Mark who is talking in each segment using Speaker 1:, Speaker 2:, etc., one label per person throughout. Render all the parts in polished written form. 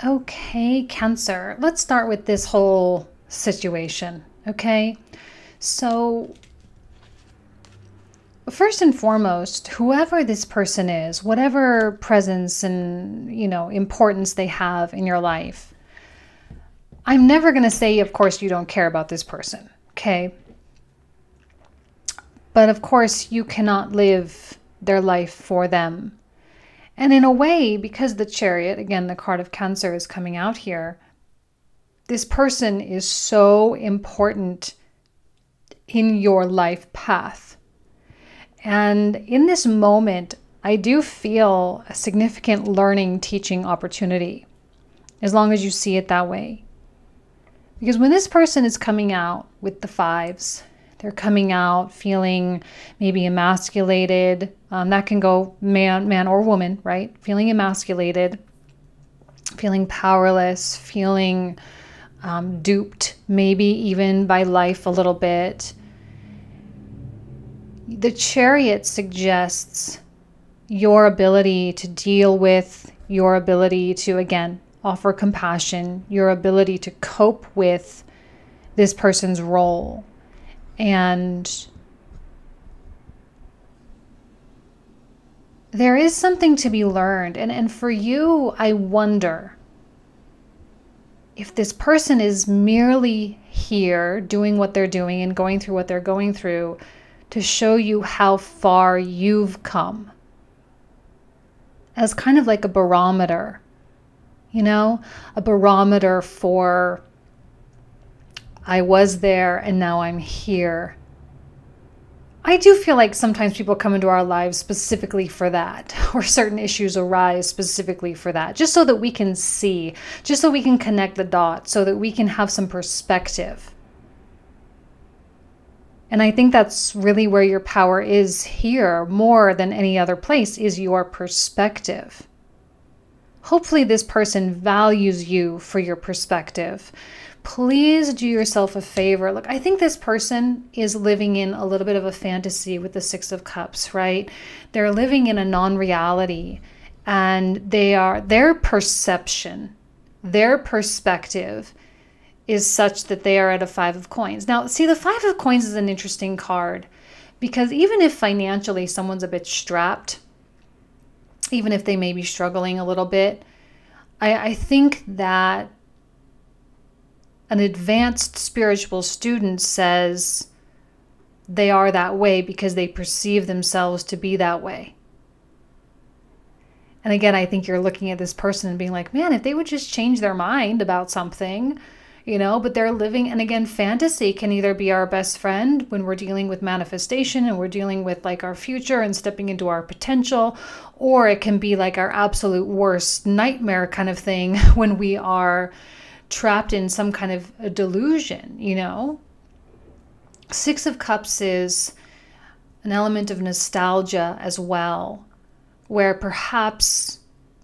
Speaker 1: Okay, Cancer. Let's start with this whole situation. Okay. So, first and foremost, whoever this person is, whatever presence and, importance they have in your life, I'm never going to say, of course, you don't care about this person. Okay. But of course, you cannot live their life for them. And in a way, because the Chariot, again, the card of Cancer is coming out here, this person is so important in your life path. And in this moment, I do feel a significant learning, teaching opportunity, as long as you see it that way. Because when this person is coming out with the fives, they're coming out feeling maybe emasculated. That can go man or woman, right? Feeling emasculated, feeling powerless, feeling duped, maybe even by life a little bit. The Chariot suggests your ability to deal with, your ability to, again, offer compassion, your ability to cope with this person's role. And there is something to be learned. And for you, I wonder if this person is merely here doing what they're doing and going through what they're going through to show you how far you've come, as kind of like a barometer, a barometer for I was there and now I'm here. I do feel like sometimes people come into our lives specifically for that, or certain issues arise specifically for that, just so that we can see, just so we can connect the dots, so that we can have some perspective. And I think that's really where your power is here, more than any other place, is your perspective. Hopefully this person values you for your perspective. Please do yourself a favor. Look, I think this person is living in a little bit of a fantasy with the Six of Cups, right? They're living in a non-reality, and their perception, their perspective is such that they are at a Five of Coins. Now, see, the Five of Coins is an interesting card, because even if financially someone's a bit strapped, even if they may be struggling a little bit, I think that an advanced spiritual student says they are that way because they perceive themselves to be that way. And again, I think you're looking at this person and being like, man, if they would just change their mind about something, but they're living, and again, fantasy can either be our best friend when we're dealing with manifestation and we're dealing with like our future and stepping into our potential, or it can be like our absolute worst nightmare kind of thing when we are trapped in some kind of a delusion, Six of Cups is an element of nostalgia as well, where perhaps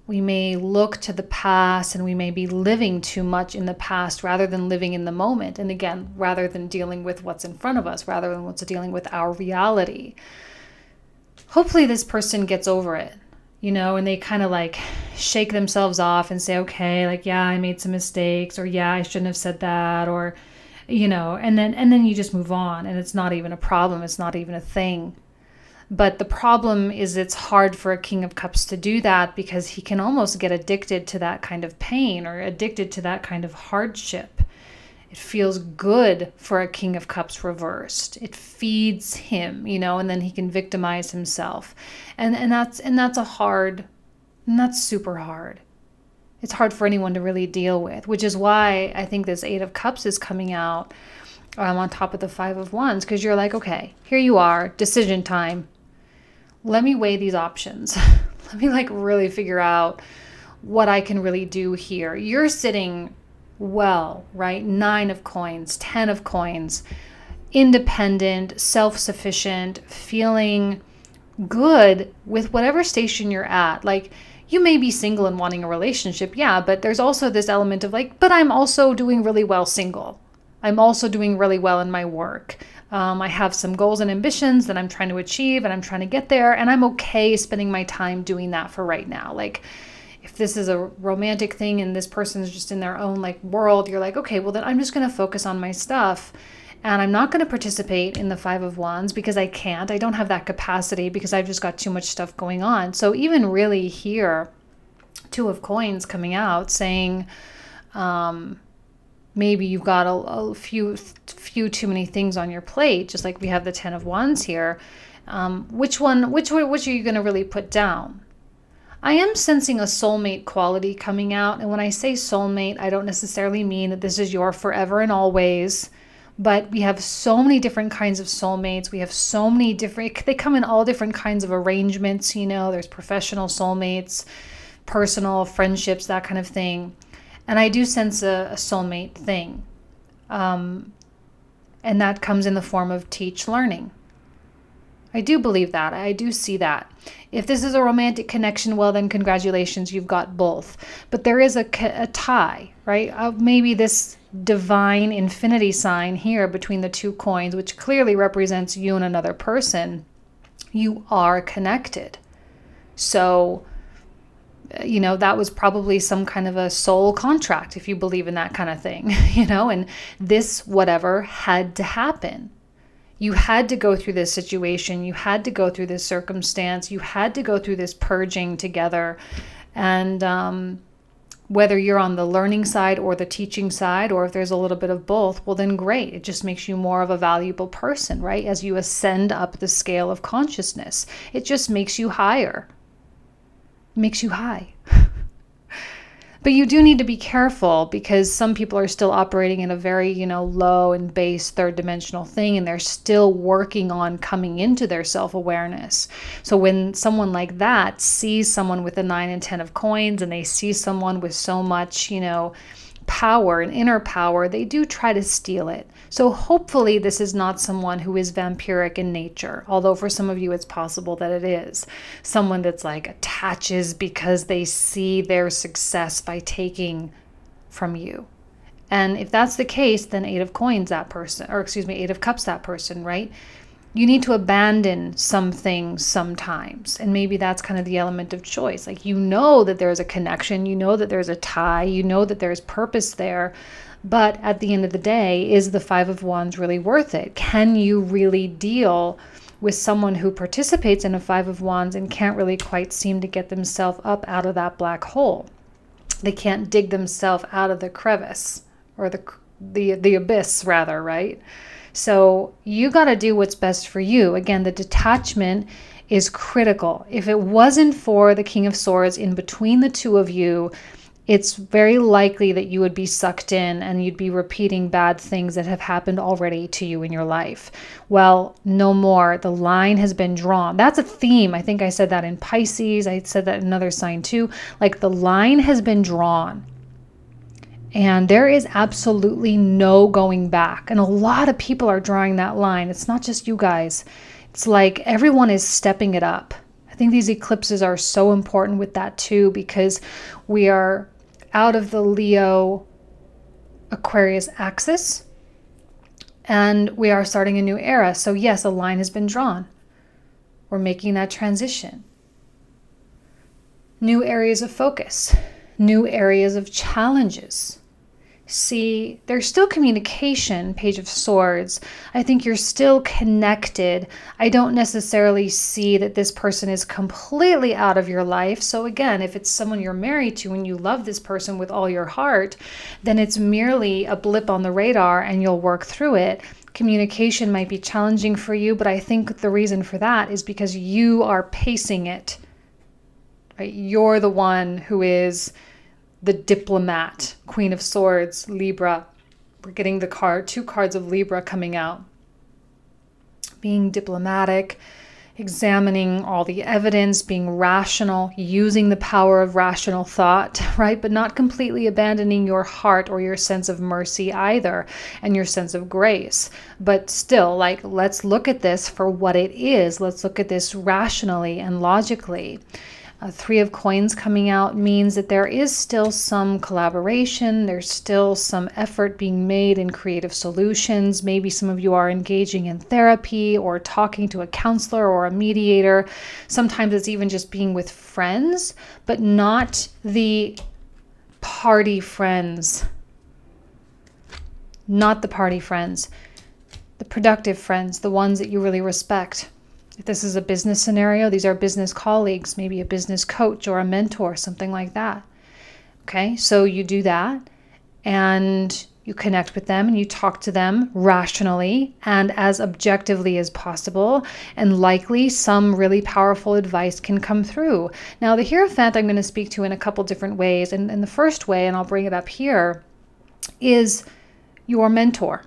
Speaker 1: we may look to the past and we may be living too much in the past rather than living in the moment. And again, rather than dealing with what's in front of us, rather than what's dealing with our reality. Hopefully this person gets over it, and they kind of like shake themselves off and say, okay, like, yeah, I made some mistakes, or yeah, I shouldn't have said that, or, and then you just move on, and it's not even a problem. It's not even a thing. But the problem is it's hard for a King of Cups to do that, because he can almost get addicted to that kind of pain or addicted to that kind of hardship. It feels good for a King of Cups reversed. It feeds him, and then he can victimize himself. And that's super hard. It's hard for anyone to really deal with, which is why I think this Eight of Cups is coming out on top of the Five of Wands, because you're like, okay, here you are, decision time. Let me weigh these options. Let me really figure out what I can really do here. You're sitting well, right? 9 of Coins, 10 of Coins, independent, self-sufficient, feeling good with whatever station you're at. You may be single and wanting a relationship, yeah, but there's also this element of but I'm also doing really well single. I'm also doing really well in my work. I have some goals and ambitions that I'm trying to achieve, and I'm trying to get there, and I'm okay spending my time doing that for right now. If this is a romantic thing and this person is just in their own like world, you're like, okay, well then I'm just going to focus on my stuff. And I'm not going to participate in the Five of Wands because I can't. I don't have that capacity because I've just got too much stuff going on. So even really here, Two of Coins coming out saying, maybe you've got a few too many things on your plate, just like we have the Ten of Wands here. Which are you going to really put down? I am sensing a soulmate quality coming out. And when I say soulmate, I don't necessarily mean that this is your forever and always, but we have so many different kinds of soulmates. We have so many different, they come in all different kinds of arrangements. You know, there's professional soulmates, personal friendships, that kind of thing. And I do sense a soulmate thing. And that comes in the form of teach learning. I do believe that. I do see that. If this is a romantic connection, well, then congratulations, you've got both. But there is a tie, right? Maybe this divine infinity sign here between the 2 coins, which clearly represents you and another person. You are connected. So, you know, that was probably some kind of a soul contract, if you believe in that kind of thing, you know, and this whatever had to happen. You had to go through this situation. You had to go through this circumstance. You had to go through this purging together. And whether you're on the learning side or the teaching side, or if there's a little bit of both, well, then great. It just makes you more of a valuable person, right? As you ascend up the scale of consciousness, it just makes you higher. It makes you high. But you do need to be careful because some people are still operating in a very, you know, low and base third dimensional thing, and they're still working on coming into their self-awareness. So when someone like that sees someone with the 9 and 10 of coins, and they see someone with so much, you know, power and inner power, they do try to steal it. So hopefully this is not someone who is vampiric in nature, although for some of you it's possible that it is. Someone that's like attaches because they see their success by taking from you. And if that's the case, then 8 of coins that person, or excuse me, 8 of cups that person, right? You need to abandon some things sometimes. And maybe that's kind of the element of choice. Like, you know that there's a connection, you know that there's a tie, you know that there's purpose there. But at the end of the day, is the 5 of Wands really worth it? Can you really deal with someone who participates in a 5 of Wands and can't really quite seem to get themselves up out of that black hole? They can't dig themselves out of the crevice, or the abyss rather, right? So you got to do what's best for you. Again, the detachment is critical. If it wasn't for the King of Swords in between the two of you, it's very likely that you would be sucked in and you'd be repeating bad things that have happened already to you in your life. Well, no more. The line has been drawn. That's a theme. I think I said that in Pisces. I said that in another sign too. Like, the line has been drawn. And there is absolutely no going back. And a lot of people are drawing that line. It's not just you guys. It's like everyone is stepping it up. I think these eclipses are so important with that too, because we are out of the Leo Aquarius axis and we are starting a new era. So yes, a line has been drawn. We're making that transition. New areas of focus, new areas of challenges. See, there's still communication, Page of Swords. I think you're still connected. I don't necessarily see that this person is completely out of your life. So again, if it's someone you're married to and you love this person with all your heart, then it's merely a blip on the radar and you'll work through it. Communication might be challenging for you, but I think the reason for that is because you are pacing it. Right? You're the one who is the diplomat, Queen of Swords, Libra. We're getting the card, 2 cards of Libra coming out. Being diplomatic, examining all the evidence, being rational, using the power of rational thought, right? But not completely abandoning your heart or your sense of mercy either, and your sense of grace. But still, like, let's look at this for what it is. Let's look at this rationally and logically. Three of Coins coming out means that there is still some collaboration. There's still some effort being made in creative solutions. Maybe some of you are engaging in therapy or talking to a counselor or a mediator. Sometimes it's even just being with friends, but not the party friends. Not the party friends. The productive friends, the ones that you really respect. If this is a business scenario, these are business colleagues, maybe a business coach or a mentor, something like that. Okay, so you do that and you connect with them and you talk to them rationally and as objectively as possible, and likely some really powerful advice can come through. Now, the Hierophant I'm going to speak to in a couple different ways, and the first way, and I'll bring it up here, is your mentor,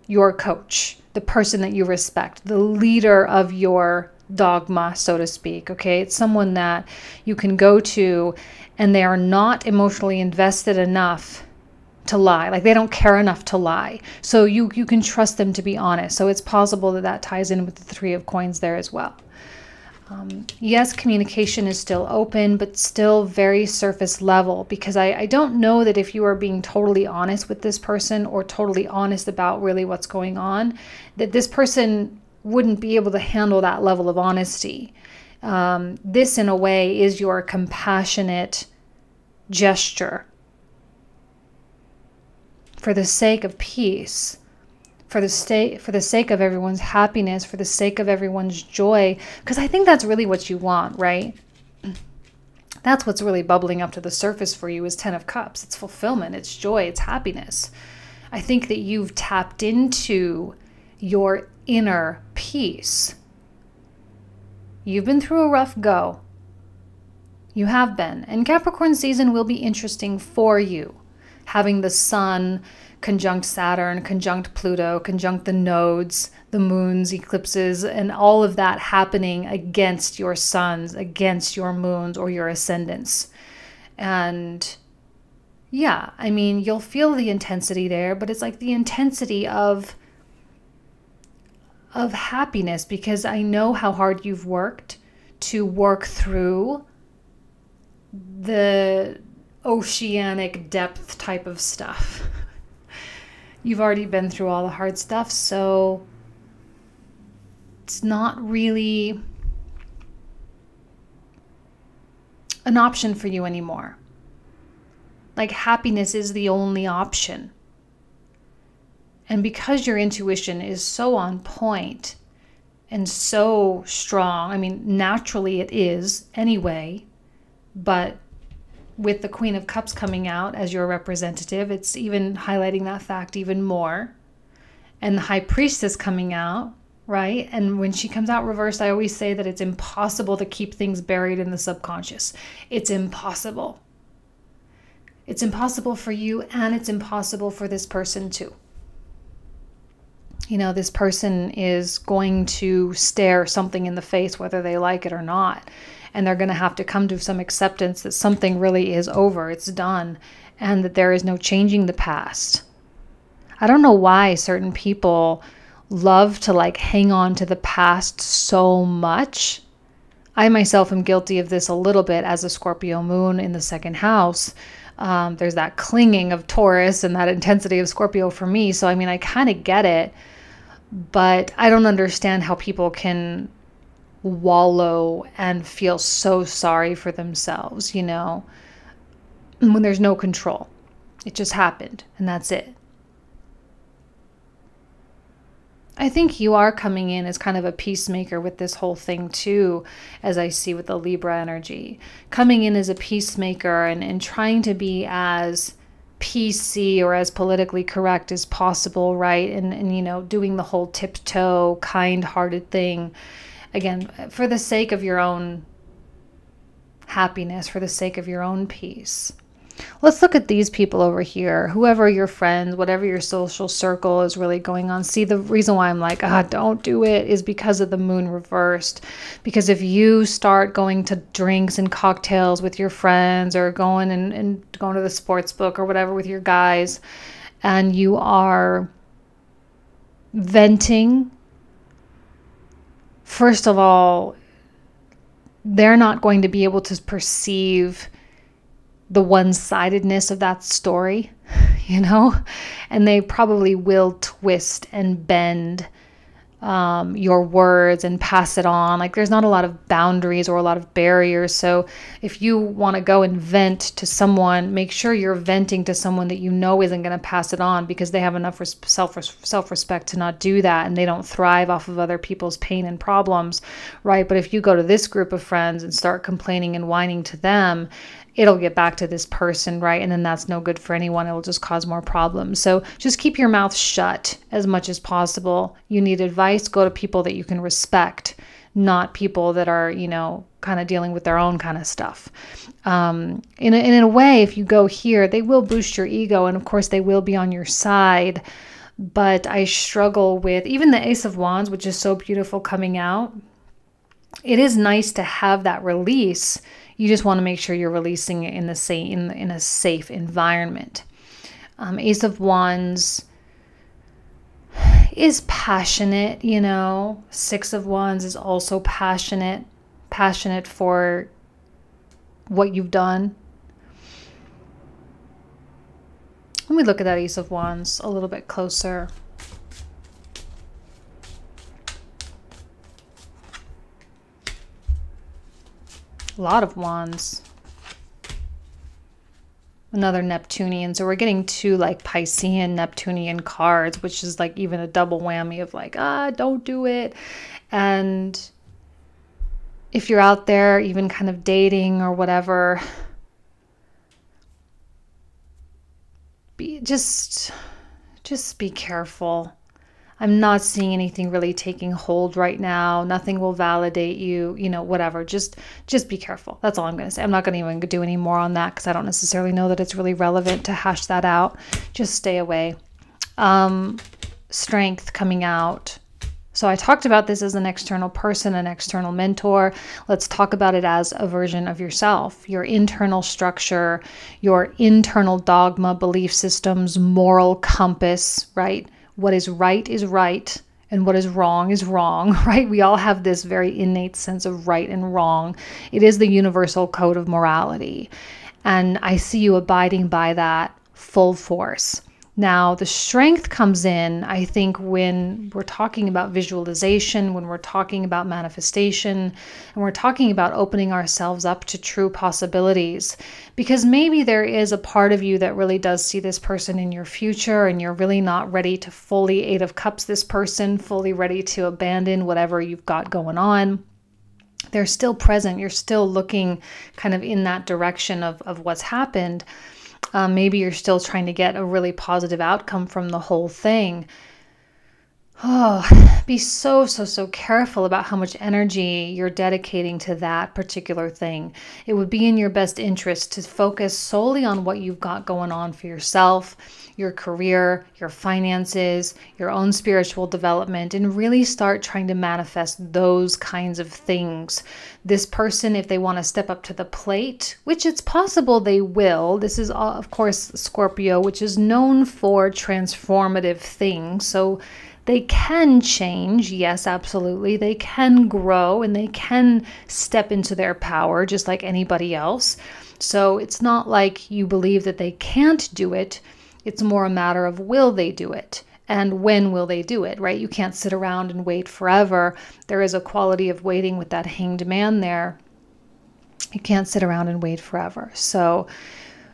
Speaker 1: your coach, the person that you respect, the leader of your dogma, so to speak. Okay, it's someone that you can go to and they are not emotionally invested enough to lie. Like, they don't care enough to lie. So you can trust them to be honest. So it's possible that that ties in with the Three of Coins there as well. Yes, communication is still open, but still very surface level, because I don't know that if you are being totally honest with this person or totally honest about really what's going on, that this person wouldn't be able to handle that level of honesty. This, in a way, is your compassionate gesture for the sake of peace, for the sake of everyone's happiness, for the sake of everyone's joy, because I think that's really what you want, right? That's what's really bubbling up to the surface for you is Ten of Cups. It's fulfillment, it's joy, it's happiness. I think that you've tapped into your inner peace. You've been through a rough go. You have been. And Capricorn season will be interesting for you. Having the Sun conjunct Saturn, conjunct Pluto, conjunct the nodes, the moons, eclipses, and all of that happening against your suns, against your moons or your ascendants. And yeah, I mean, you'll feel the intensity there, but it's like the intensity of happiness, because I know how hard you've worked to work through the oceanic depth type of stuff. You've already been through all the hard stuff, so it's not really an option for you anymore. Like, happiness is the only option. And because your intuition is so on point and so strong, I mean, naturally it is anyway, but with the Queen of Cups coming out as your representative, it's even highlighting that fact even more. And the High Priestess coming out, right? And when she comes out reversed, I always say that it's impossible to keep things buried in the subconscious. It's impossible. It's impossible for you, and it's impossible for this person too. You know, this person is going to stare something in the face, whether they like it or not. And they're going to have to come to some acceptance that something really is over, it's done, and that there is no changing the past. I don't know why certain people love to like hang on to the past so much. I myself am guilty of this a little bit as a Scorpio moon in the second house. There's that clinging of Taurus and that intensity of Scorpio for me. So, I mean, I kind of get it, but I don't understand how people can wallow and feel so sorry for themselves, you know, when there's no control. It just happened and that's it. I think you are coming in as kind of a peacemaker with this whole thing too, as I see with the Libra energy. Coming in as a peacemaker and trying to be as PC or as politically correct as possible, right? And you know, doing the whole tiptoe, kind-hearted thing. Again, for the sake of your own happiness, for the sake of your own peace. Let's look at these people over here. Whoever your friends, whatever your social circle is really going on. See, the reason why I'm like, don't do it is because of the moon reversed. Because if you start going to drinks and cocktails with your friends, or going and going to the sports book or whatever with your guys, and you are venting, first of all, they're not going to be able to perceive the one-sidedness of that story, and they probably will twist and bend your words and pass it on. Like, there's not a lot of boundaries or a lot of barriers. So if you want to go and vent to someone, make sure you're venting to someone that isn't going to pass it on, because they have enough self-respect to not do that, and they don't thrive off of other people's pain and problems, right? But if you go to this group of friends and start complaining and whining to them, it'll get back to this person, right? And then that's no good for anyone. It'll just cause more problems. So just keep your mouth shut as much as possible. You need advice, go to people that you can respect, not people that are, kind of dealing with their own kind of stuff. In a way, if you go here, they will boost your ego, and of course they will be on your side. But I struggle with even the Ace of Wands, which is so beautiful coming out. It is nice to have that release. You just want to make sure you're releasing it in a safe environment. Ace of Wands is passionate, Six of Wands is also passionate for what you've done. Let me look at that Ace of Wands a little bit closer. A lot of Wands. Another Neptunian. So we're getting two like Piscean, Neptunian cards, which is like even a double whammy of like, don't do it. And if you're out there even kind of dating or whatever, just be careful. I'm not seeing anything really taking hold right now. Nothing will validate you, whatever. Just be careful. That's all I'm going to say. I'm not going to even do any more on that because I don't necessarily know that it's really relevant to hash that out. Just stay away. Strength coming out. So I talked about this as an external person, an external mentor. Let's talk about it as a version of yourself, your internal structure, your internal dogma, belief systems, moral compass, right? What is right, and what is wrong, right? We all have this very innate sense of right and wrong. It is the universal code of morality. And I see you abiding by that full force. Now, the strength comes in, I think, when we're talking about visualization, when we're talking about manifestation, and we're talking about opening ourselves up to true possibilities. Because maybe there is a part of you that really does see this person in your future, and you're really not ready to fully Eight of Cups this person, fully ready to abandon whatever you've got going on. They're still present. You're still looking kind of in that direction of what's happened. Maybe you're still trying to get a really positive outcome from the whole thing. Oh, be so careful about how much energy you're dedicating to that particular thing. It would be in your best interest to focus solely on what you've got going on for yourself, your career, your finances, your own spiritual development, and really start trying to manifest those kinds of things. This person, if they want to step up to the plate, which it's possible they will. This is, of course, Scorpio, which is known for transformative things. So they can change, yes, absolutely. They can grow and they can step into their power just like anybody else. So it's not like you believe that they can't do it. It's more a matter of will they do it and when will they do it, right? You can't sit around and wait forever. There is a quality of waiting with that Hanged Man there. You can't sit around and wait forever. So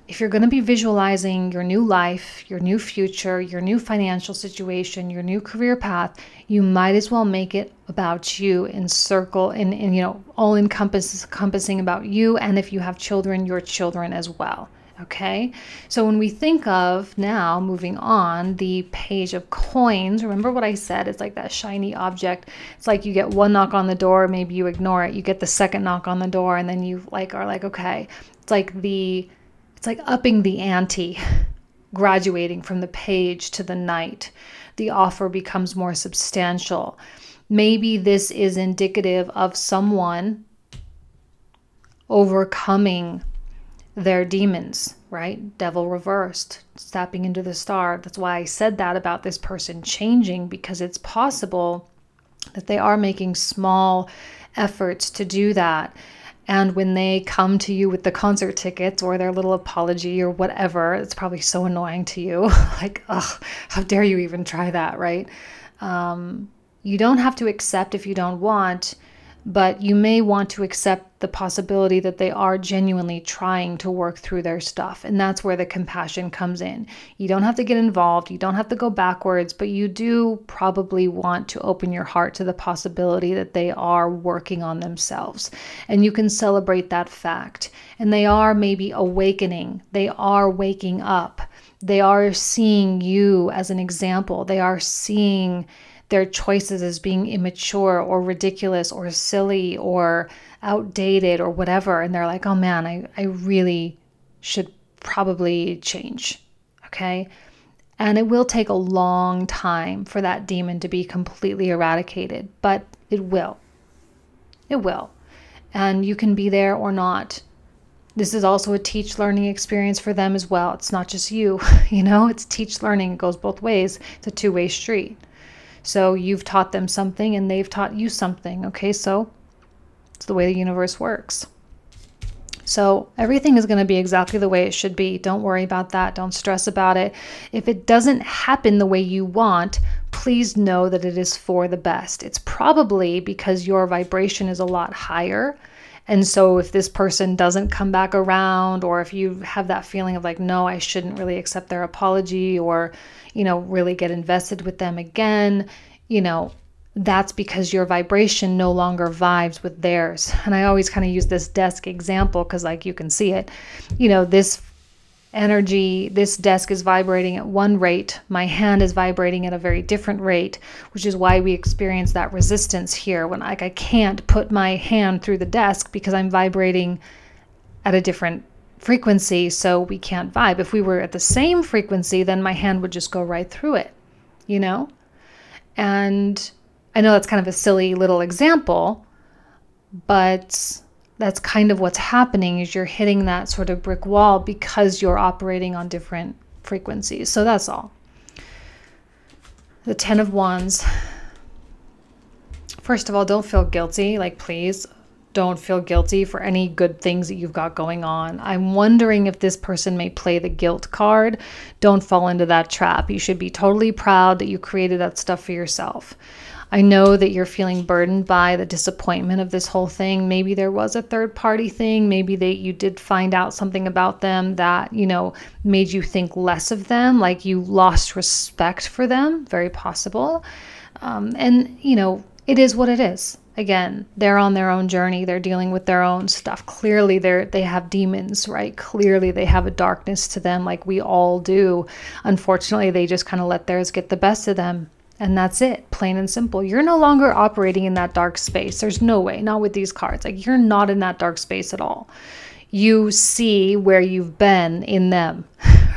Speaker 1: if you're going to be visualizing your new life, your new future, your new financial situation, your new career path, you might as well make it about you all encompassing about you. And if you have children, your children as well. Okay. So when we think of now moving on, the Page of Coins, remember what I said? It's like that shiny object. It's like you get one knock on the door, maybe you ignore it. You get the second knock on the door and then you are like, okay, it's like upping the ante, graduating from the page to the knight. The offer becomes more substantial. Maybe this is indicative of someone overcoming their demons, right? Devil reversed, stepping into the star. That's why I said that about this person changing, because it's possible that they are making small efforts to do that. And when they come to you with the concert tickets or their little apology or whatever, it's probably so annoying to you. Like, ugh, how dare you even try that, right? You don't have to accept if you don't want, but you may want to accept the possibility that they are genuinely trying to work through their stuff. And that's where the compassion comes in. You don't have to get involved. You don't have to go backwards, but you do probably want to open your heart to the possibility that they are working on themselves. And you can celebrate that fact. And they are maybe awakening. They are waking up. They are seeing you as an example. They are seeing their choices as being immature or ridiculous or silly or outdated or whatever. And they're like, oh man, I really should probably change. Okay. And it will take a long time for that demon to be completely eradicated, but it will. It will. And you can be there or not. This is also a teach learning experience for them as well. It's not just you, it's teach learning. It goes both ways. It's a two-way street. So you've taught them something and they've taught you something. Okay, so it's the way the universe works. So everything is going to be exactly the way it should be. Don't worry about that. Don't stress about it. If it doesn't happen the way you want, please know that it is for the best. It's probably because your vibration is a lot higher. And so if this person doesn't come back around, or if you have that feeling of like, no, I shouldn't really accept their apology or, really get invested with them again, that's because your vibration no longer vibes with theirs. And I always kind of use this desk example because like you can see it, this energy, this desk is vibrating at one rate. My hand is vibrating at a very different rate, which is why we experience that resistance here when I can't put my hand through the desk because I'm vibrating at a different frequency, so we can't vibe. If we were at the same frequency, then my hand would just go right through it, And I know that's kind of a silly little example, but that's kind of what's happening is you're hitting that sort of brick wall because you're operating on different frequencies. So that's all. The 10 of Wands. First of all, don't feel guilty. Like, please don't feel guilty for any good things that you've got going on. I'm wondering if this person may play the guilt card. Don't fall into that trap. You should be totally proud that you created that stuff for yourself. I know that you're feeling burdened by the disappointment of this whole thing. Maybe there was a third party thing. Maybe you did find out something about them that, made you think less of them, like you lost respect for them. Very possible. It is what it is. Again, they're on their own journey. They're dealing with their own stuff. Clearly, they have demons, right? Clearly, they have a darkness to them like we all do. Unfortunately, they just kind of let theirs get the best of them. And that's it, plain and simple. You're no longer operating in that dark space. There's no way, not with these cards. Like, you're not in that dark space at all. You see where you've been in them,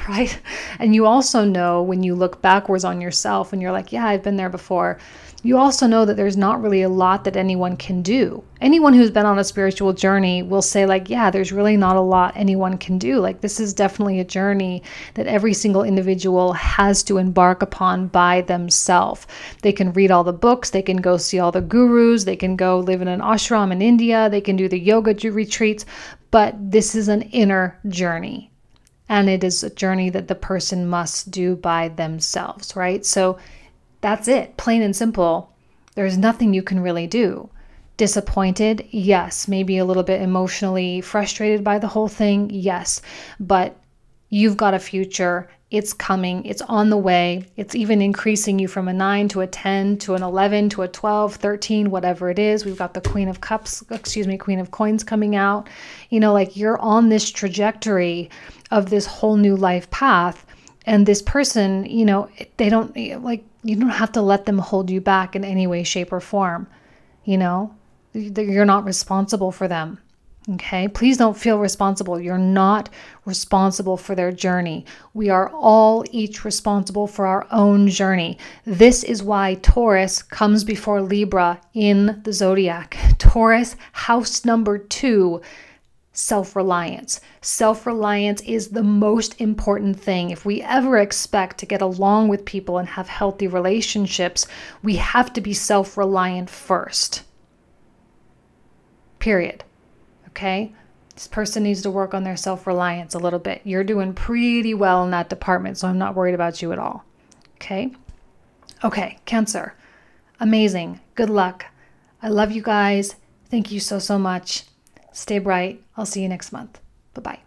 Speaker 1: right? And you also know when you look backwards on yourself and you're like, yeah, I've been there before. You also know that there's not really a lot that anyone can do. Anyone who's been on a spiritual journey will say like, yeah, there's really not a lot anyone can do. Like, this is definitely a journey that every single individual has to embark upon by themselves. They can read all the books. They can go see all the gurus. They can go live in an ashram in India. They can do the yoga retreats. But this is an inner journey. And it is a journey that the person must do by themselves, right? So that's it, plain and simple. There's nothing you can really do. Disappointed? Yes. Maybe a little bit emotionally frustrated by the whole thing? Yes. But you've got a future. It's coming. It's on the way. It's even increasing you from a 9 to a 10 to an 11 to a 12, 13, whatever it is. We've got the Queen of Coins coming out. You're on this trajectory of this whole new life path. And this person, they don't you don't have to let them hold you back in any way, shape, or form. You're not responsible for them. Okay? Please don't feel responsible. You're not responsible for their journey. We are all each responsible for our own journey. This is why Taurus comes before Libra in the zodiac. Taurus, house number 2. Self-reliance. Self-reliance is the most important thing. If we ever expect to get along with people and have healthy relationships, we have to be self-reliant first. Period. Okay? This person needs to work on their self-reliance a little bit. You're doing pretty well in that department, so I'm not worried about you at all. Okay? Okay, Cancer. Amazing. Good luck. I love you guys. Thank you so, so much. Stay bright. I'll see you next month. Bye-bye.